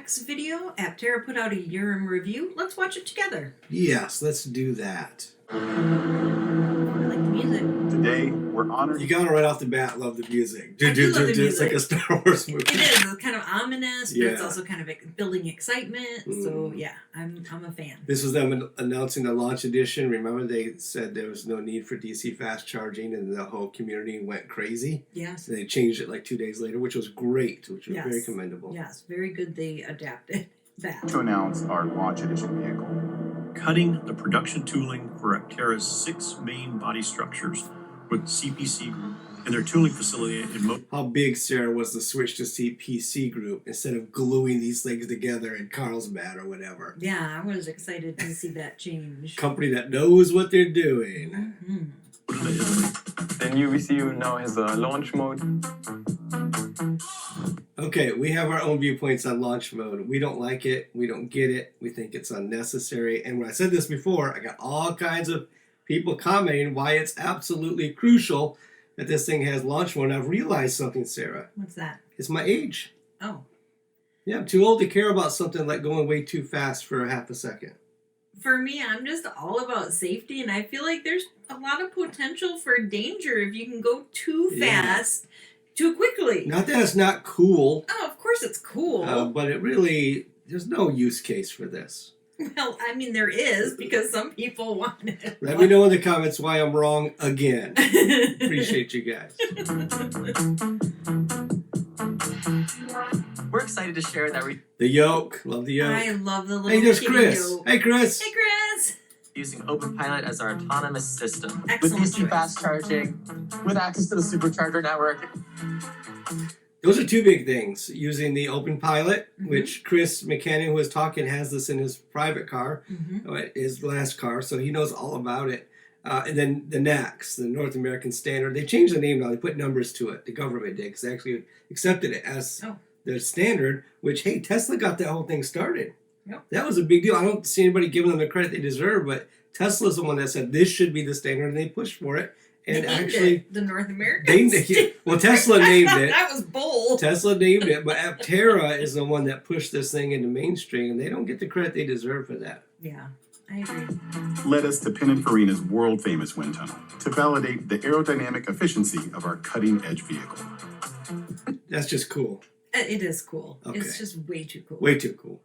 next video, APTERA put out a year in review. Let's watch it together. Yes, let's do that. I like the music. Today, we're honored. You gotta right off the bat love the music. I do love the It's like a Star Wars movie. It is. It's kind of ominous, but Yeah. it's also kind of building excitement. So yeah, I'm a fan. This was them announcing the launch edition. Remember they said there was no need for DC fast charging and the whole community went crazy? Yes. And they changed it like 2 days later, which was great, which was Yes. very commendable. Yes, very good they adapted that. To announce our launch edition vehicle. Cutting the production tooling for APTERA's 6 main body structures with CPC Group and their tooling facility in How big, Sarah, was the switch to CPC Group instead of gluing these things together in Carlsbad or whatever? Yeah, I was excited to see that change. Company that knows what they're doing. Mm-hmm. The new VCU now has a launch mode. Okay, we have our own viewpoints on launch mode. We don't like it. We don't get it. We think it's unnecessary. And when I said this before, I got all kinds of people commenting why it's absolutely crucial that this thing has launch mode. And I've realized something, Sarah. What's that? It's my age. Oh. Yeah, I'm too old to care about something like going way too fast for a half a second. For me, I'm just all about safety, and I feel like there's a lot of potential for danger if you can go too fast, too quickly. Not that it's not cool, Oh, of course it's cool. but it really, there's no use case for this. Well, I mean, there is, because some people want it. Let me know in the comments why I'm wrong again. Appreciate you guys. We're excited to share that we're The yoke. Love the yoke. I love the little Hey, there's kitty Chris. yoke. Hey, Chris. Hey, Chris. using OpenPilot as our autonomous system. Excellent With DC choice. fast charging, with access to the supercharger network. Those are two big things. Using the Open Pilot, which Chris McCannon, who was talking, has this in his private car, his last car, so he knows all about it. And then the NACS, the North American Standard. They changed the name now. They put numbers to it. The government did, because they actually accepted it as the standard, which, hey, Tesla got that whole thing started. Yep. That was a big deal. I don't see anybody giving them the credit they deserve, but Tesla's the one that said this should be the standard, and they pushed for it. And They named actually, it the North American. well, Tesla named it. That was bold. Tesla named it, but APTERA is the one that pushed this thing into mainstream, and they don't get the credit they deserve for that. Yeah, I agree. Led us to Pininfarina's world-famous wind tunnel to validate the aerodynamic efficiency of our cutting-edge vehicle. That's just cool. It is cool. Okay. It's just way too cool. Way too cool.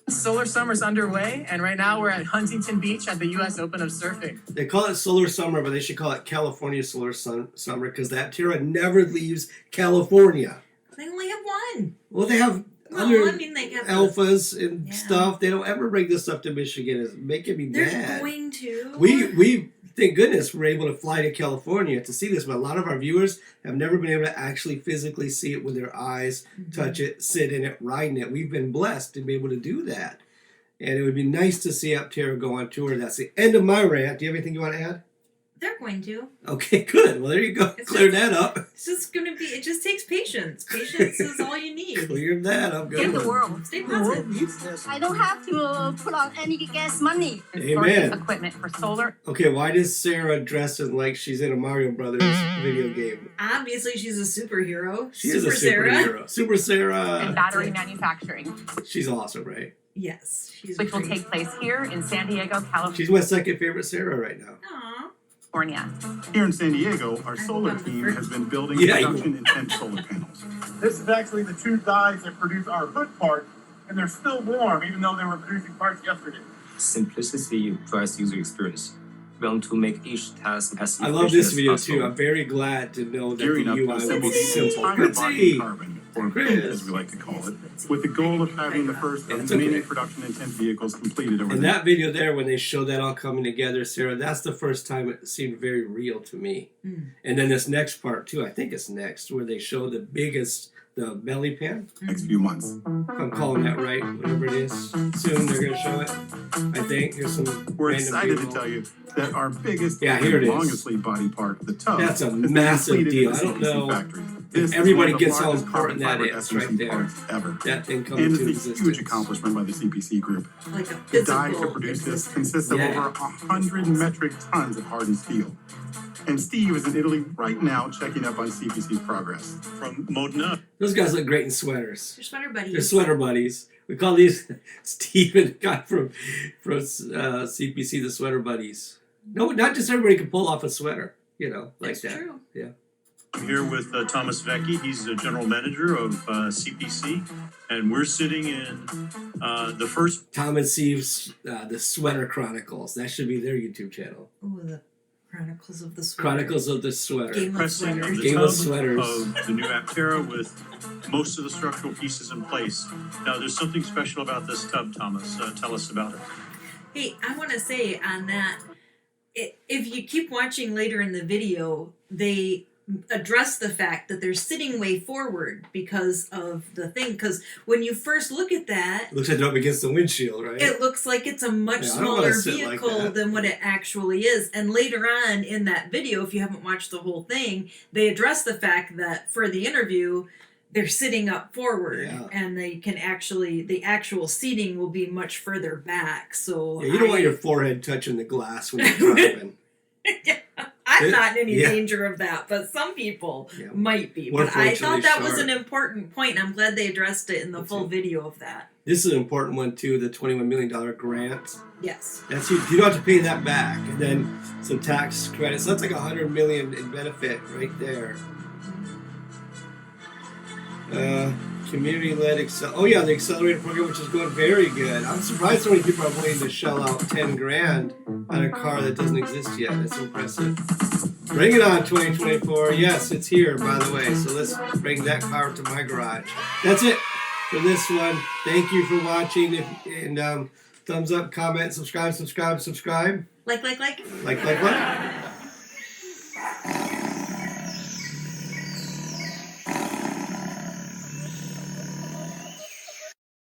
Solar Summer's underway, and right now we're at Huntington Beach at the U.S. Open of Surfing. They call it Solar Summer, but they should call it California Solar Summer, because the APTERA never leaves California. They only have one. Well, they have Well, other I mean, they have alphas and stuff. They don't ever bring this stuff to Michigan. It's making me They're mad. going to. We thank goodness we're able to fly to California to see this, but a lot of our viewers have never been able to actually physically see it with their eyes, touch it, sit in it, ride in it. We've been blessed to be able to do that. And it would be nice to see APTERA go on tour. That's the end of my rant. Do you have anything you want to add? They're going to. Okay, good. Well, there you go. Clear that up. It's just going to be, it just takes patience. Patience is all you need. Clear that up. Give the Good. world. Stay positive. I don't have to put on any gas money. Amen. Equipment for solar. Okay, why does Sarah dress like she's in a Mario Brothers video game? Obviously, she's a superhero. She is a superhero. Super Sarah. And battery manufacturing, She's awesome, right? Yes, she's which will great. take place here in San Diego, She's my second favorite Sarah right now. Aw. California. Here in San Diego, our solar love the team first- has been building Yeah, you- production-intent solar panels. This is actually the two dies that produce our hood part, and they're still warm, even though they were producing parts yesterday. Simplicity drives user experience. We want to make each task as I efficient love this as video possible. too. I'm very glad to know that the Gearing up to UI will assemble be the simple. entire body Pretty. in carbon, or Chris. PIN as we like to call it, with the goal of having the first It's of many okay. production-intent vehicles completed over In the that video there, when they showed that all coming together, Sarah, that's the first time it seemed very real to me. And then this next part too, I think it's next, where they show the belly pan. next few months. If I'm calling that right, whatever it is. Soon they're going to show it. I think there's some. We're random excited people. to tell you that our biggest Yeah, here it and is. longest lead body part, the tub, That's a has been massive completed deal. in the I don't CPC know factory. if This is everybody one of the gets how largest important carbon that fiber is right SMC there. parts ever. That thing coming And to it's a huge existence. accomplishment by the CPC group. Like a The die to physical produce this existence. consists of Yeah. over 100 metric tons of hardened steel. And Steve is in Italy right now checking up on CPC's progress. From Modena. Those guys look great in sweaters. They're sweater buddies. They're sweater buddies. We call these Stephen, the guy from CPC, the sweater buddies. No, not just everybody can pull off a sweater, like That's that. true. Yeah. I'm here with Thomas Vecchi. He's the general manager of CPC, and we're sitting in the first. Tom and Steve's The Sweater Chronicles. That should be their YouTube channel. Oh, the Chronicles of the Sweater. Chronicles of the Sweater. Game of Pressing of Sweaters. the Game tub of Sweaters. of the new APTERA with most of the structural pieces in place. Now, there's something special about this tub, Thomas. Tell us about it. Hey, I want to say on that, if you keep watching later in the video, they address the fact that they're sitting way forward because of the thing. Because when you first look at that, It looks like they're up against the windshield, right? it looks like it's a much Yeah, I don't wanna smaller sit like vehicle that. than what it actually is. And later on in that video, if you haven't watched the whole thing, they address the fact that for the interview, they're sitting up forward, Yeah. and they can actually, the actual seating will be much further back. So Yeah, you don't want your forehead touching the glass when you're driving. I'm not in any Yeah. danger of that, but some people Yeah. might be. We're But I thought fortunately that was short. an important point. I'm glad they addressed it in the That's full it. video of that. This is an important one too, the $21 million grant. Yes. That's huge. You don't have to pay that back. And then some tax credits. So that's like $100 million in benefit right there. Community-led the accelerator program, which is going very good. I'm surprised so many people are willing to shell out 10 grand on a car that doesn't exist yet. That's impressive. Bring it on, 2024. Yes, it's here, by the way. So let's bring that car to my garage. That's it for this one. Thank you for watching. And thumbs up, comment, subscribe. Like. Like what?